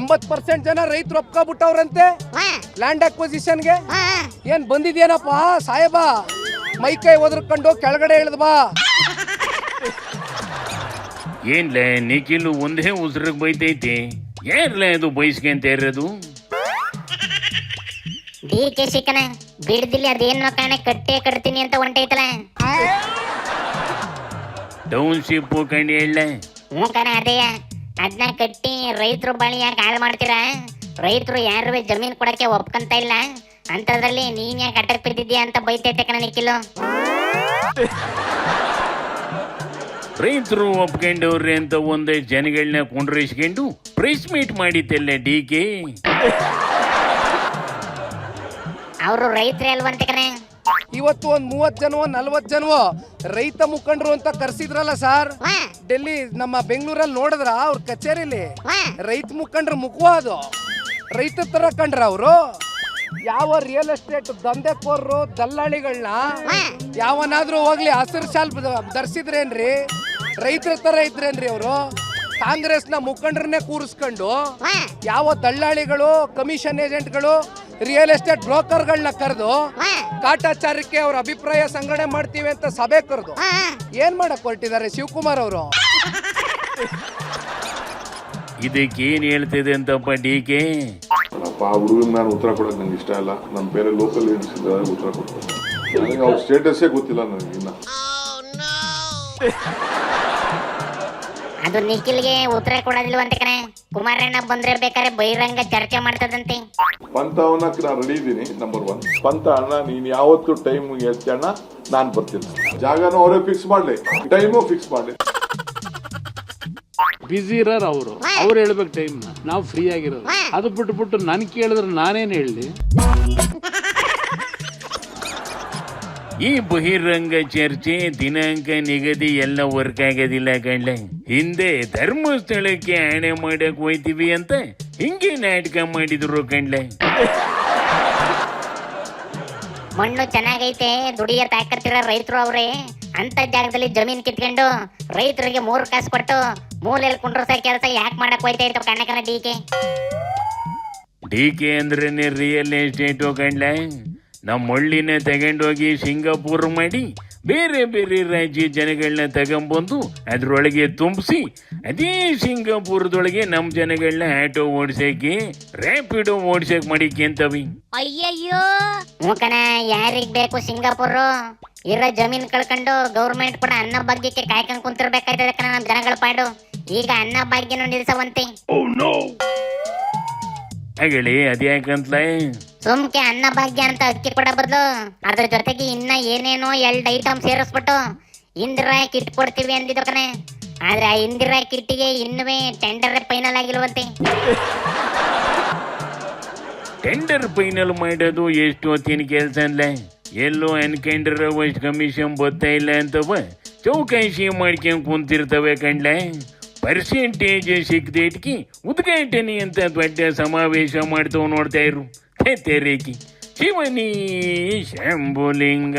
90% ಜನ ರೈತರು ಒಪ್ಕೊಬಿಟ್ಟವ್ರಂತೆ ಲ್ಯಾಂಡ್ ಅಕ್ವಿಸಿಷನ್ಗೆ. ಏನ್ ಬಂದಿದ್ಯೇನಪ್ಪ ಸಾಹೇಬ, ಮೈಕೈ ಒದರ್ಕೊಂಡು ಕೆಳಗಡೆ ಇಳಿದ್ ಬಾ. ಏನ್ಲೇ ನಿಖಿಲ್ ಒಂದೇ ಉಸಿರಿಗೆ ಬೈತೈತಿ, ಯಾರ್ಲೇ ಅದು ಬೈಸ್ಕೊಂತ ಇರೋದು? ಡಿ ಕೆ ಶಿಕನ ಬಿಡ್ದಿಲ್ಲ, ಅದೇನೋ ಕಾರಣ ಕಟ್ಟೆ ಕಟ್ತೀನಿ ಅಂತ ಹೊಂಟೈತಲ್ಲ. ಟೌನ್ಶಿಪ್ ಕಂಡು ಹೇಳ. ಹ್ಞೂ ಕಣ, ಅದೇಯ ಅದನ್ನ ಕಟ್ಟಿ ರೈತರು ಬಳಿ ಯಾಕೆ ಹಾಳು ಮಾಡ್ತೀರಾ? ರೈತರು ಯಾರು ಜಮೀನು ಕೊಡಕ್ಕೆ ಒಪ್ಕೊಂತ ಇಲ್ಲ, ಅಂತದ್ರಲ್ಲಿ ನೀನ್ ಯಾಕೆ ಅಟಕ್ ಬಿದ್ದಿದ್ಯಾ ಅಂತ ಬೈತೈತೆ ಕಣ ನಿಖಿಲು. ರೈತರು ಒಪ್ಕೊಂಡವ್ರಿ ಅಂತ ಒಂದಷ್ಟು ಜನಗಳನ್ನ ಕುಂಡ್ರಿಸ್ಕೊಂಡು ಪ್ರೆಸ್ ಮೀಟ್ ಮಾಡಿದ್ದಲ್ಲ ಡಿ ಕೆ. ಅವರು ರೈತರೇ ಅಲ್ವಂತೆ ಕಣ. ಇವತ್ತು ಒಂದ್ 30 ಜನವೋ 40 ಜನವೋ ರೈತ ಮುಖಂಡರು ಅಂತ ಕರ್ಸಿದ್ರಲ್ಲ ಸರ್, ಡೆಲ್ಲಿ ನಮ್ಮ ಬೆಂಗಳೂರಲ್ಲಿ ನೋಡಿದ್ರ ಅವ್ರ ಕಚೇರಿಲಿ ರೈತ ಮುಖಂಡ್ರ ಮುಖವ ಅದು ರೈತ ತರ ಕಂಡ್ರ ಅವರು. ಯಾವ ರಿಯಲ್ ಎಸ್ಟೇಟ್ ದಂಧೆಕೋರರು ದಲ್ಲಾಳಿಗಳನ್ನ ಯಾವನಾದ್ರೂ ಹೋಗ್ಲಿ ಹಸಿರು ಶಾಲ್ ಧರಿಸಿದ್ರೇನ್ರಿ? ರೈತರ ತರ ಇದ್ರೇನ್ರಿ ಅವರು? ಕಾಂಗ್ರೆಸ್ನ ಮುಖಂಡರನ್ನೇ ಕೂರಿಸ್ಕೊಂಡು ಯಾವ ದಲ್ಲಾಳಿಗಳು, ಕಮಿಷನ್ ಏಜೆಂಟ್ಗಳು, ರಿಯಲ್ ಎಸ್ಟೇಟ್ ಬ್ರೋಕರ್ಗಳನ್ನ ಕರೆದು ಕಾಟಾಚಾರಕ್ಕೆ ಅವ್ರ ಅಭಿಪ್ರಾಯ ಸಂಗ್ರಹಣೆ ಮಾಡ್ತೀವಿ ಅಂತ ಸಭೆ ಕರೆದು ಏನ್ ಮಾಡಕ್ ಹೊರಟಿದ್ದಾರೆ ಶಿವಕುಮಾರ್ ಅವರು? ಇದಕ್ಕೇನ್ ಹೇಳ್ತಿದೆ ಅಂತಪ್ಪ ಡಿ ಕೆ? ಆ ಹುಡುಗನ್ ನಾನು ಉತ್ತರ ಕೊಡಕ್ ನಂಗೆ ಇಷ್ಟ ಇಲ್ಲ. ನಮ್ಮ ಬೇರೆ ಲೋಕಲ್ ಲೀಡರ್ಸ್ ಇದ್ದಾರೆ, ಉತ್ತರ ಕೊಡ್ತಾರೆ. ನನಗೆ ಅವ್ರ ಸ್ಟೇಟಸ್ಸೇ ಗೊತ್ತಿಲ್ಲ ನನಗೆ ಇನ್ನ. ಅದು ನಿಖಿಲ್ಗೆ ಉತ್ತರ ಕೊಡೋದಿಲ್ವಂತೆ ಕಣೆ. ಕುಮಾರಣ್ಣ ಬಂದ್ರೆ ಬೇಕಾದ್ರೆ ಬಹಿರಂಗ ಚರ್ಚೆ ಮಾಡ್ತದಂತೆ. ಪಂತ ಅವನಕ್ಕೆ ನಾನು ರೆಡಿ ಇದ್ದೀನಿ. ನಂಬರ್ 1 ಪಂತ ಅಣ್ಣ, ನೀನ್ ಯಾವತ್ತು ಟೈಮ್ ಹೇಳ್ತಿ ಅಣ್ಣ, ನಾನು ಬರ್ತೀನಿ. ಜಾಗನೂ ಅವರೇ ಫಿಕ್ಸ್ ಮಾಡ್ಲಿ, ಟೈಮು ಫಿಕ್ಸ್ ಮಾಡ್ಲಿ. ಬಿಸಿ ಇರೋರು ಅವ್ರು ಹೇಳ್ಬೇಕು ಟೈಮ್, ನಾವು ಫ್ರೀ ಆಗಿರೋದು. ಅದು ಬಿಟ್ಬಿಟ್ಟು ನನ್ ಕೇಳಿದ್ರೆ ನಾನೇನ್ ಹೇಳಿ? ಈ ಬಹಿರಂಗ ಚರ್ಚೆ, ದಿನಾಂಕ ನಿಗದಿ ಎಲ್ಲ ವರ್ಕ್ ಆಗೋದಿಲ್ಲ ಕಣ್ಲೆ. ಹಿಂದೆ ಧರ್ಮಸ್ಥಳಕ್ಕೆ ಆಣೆ ಮಾಡಕ್ ಹೋಯ್ತೀವಿ ಅಂತ ಹಿಂಗೆ ನಾಟಕ ಮಾಡಿದ್ರು ಕಣ್ಲೆ. ಮಣ್ಣು ಚೆನ್ನಾಗೈತೆ, ದುಡಿಯ ತಾಕತ್ತಿರೋ ರೈತರು ಅವ್ರೆ ಅಂತ ಜಾಗದಲ್ಲಿ ಜಮೀನ್ ಕಿತ್ಕೊಂಡು ರೈತರಿಗೆ 3 ಕಾಸು ಕೊಟ್ಟು ಮೂಲೆಯಲ್ಲಿ ಕುಂಡ್ರಸ ಕೆಲಸ ಯಾಕೆ ಮಾಡಕ್ ಹೋಯ್ತಾ ಇತ್ತು ಕಣ್ಣ ಡಿ ಕೆ ಅಂದ್ರೇನೆ ರಿಯಲ್ ಎಸ್ಟೇಟು ಕಣ್ಲೆ. ನಮ್ಮ ಹಳ್ಳಿನ ತಗೊಂಡೋಗಿ ಸಿಂಗಾಪುರ್ ಮಾಡಿ ಬೇರೆ ಬೇರೆ ರಾಜ್ಯ ಜನಗಳನ್ನ ತಗೊಂಬಂದು ಅದ್ರೊಳಗೆ ತುಂಬಿಸಿ ಅದೇ ಸಿಂಗಾಪುರದೊಳಗೆ ನಮ್ಮ ಜನಗಳನ್ನ ಆಟೋ ಓಡಿಸಕ್ಕೆ, ರ್ಯಾಪಿಡೋ ಓಡಿಸಕ್ ಮಾಡಿಕೆಂತವಿ. ಅಯ್ಯಯ್ಯೋ ಮೂಕನ, ಯಾರಿಗ್ ಬೇಕು ಸಿಂಗಾಪುರ್? ಇರೋ ಜಮೀನ್ ಕಳ್ಕೊಂಡು ಗೌರ್ಮೆಂಟ್ ಕೂಡ ಅನ್ನ ಭಾಗ್ಯಕ್ಕೆ ಕಾಯ್ಕೊಂಡ್ ಕುಂತಿರ್ಬೇಕಾಯ್ತದ ಕಣ ನಮ್ ಜನಗಳ ಪಾಡು. ಈಗ ಅನ್ನ ಭಾಗ್ಯನೂ ನಿಲ್ಸವಂತೆ. ಹಾಗಳಿ ಅದ್ಯಾಕಂತ್ಲ? ಸುಮ್ಕೆ ಅನ್ನ ಭಾಗ್ಯ ಅಂತ ಅಕ್ಕಿ ಕೊಡ ಬದಲು ಅದ್ರ ಜೊತೆಗೆ ಇನ್ನ ಏನೇನೋ 2 ಐಟಮ್ ಸೇರಿಸ್ಬಿಟ್ಟು ಇಂದಿರಾ ಕಿಟ್ ಕೊಡ್ತೀವಿ ಅಂದಿದ್ದು ಕಣೆ. ಆದ್ರೆ ಆ ಇಂದಿರಾ ಕಿಟ್ಟಿಗೆ ಇನ್ನುವೇ ಟೆಂಡರ್ ಫೈನಲ್ ಆಗಿಲ್ವಂತೆ. ಟೆಂಡರ್ ಫೈನಲ್ ಮಾಡೋದು ಎಷ್ಟು ಹೊತ್ತಿನ ಕೆಲಸ ಅಲ್ಲ. ಎಲ್ಲೋ ಅನ್ಕೊಂಡ್ರ ಅಷ್ಟು ಕಮಿಷನ್ ಬರ್ತಾ ಇಲ್ಲ ಅಂತವ ಚೌಕಾಶಿ ಮಾಡ್ಕೊಂಡ್ ಕುಂತಿರ್ತವೆ ಕಣ್ಲೆ. ಪರ್ಸೆಂಟೇಜ್ ಸಿಕ್ಕದೇಟ್ಕಿ ಉದ್ಘಾಟನೆ ಅಂತ ದೊಡ್ಡ ಸಮಾವೇಶ ಮಾಡ್ತಾವ್ ನೋಡ್ತಾ ಇರು. ತೆರೇಕಿ ಶಿವನಿ ಶಂಭುಲಿಂಗ.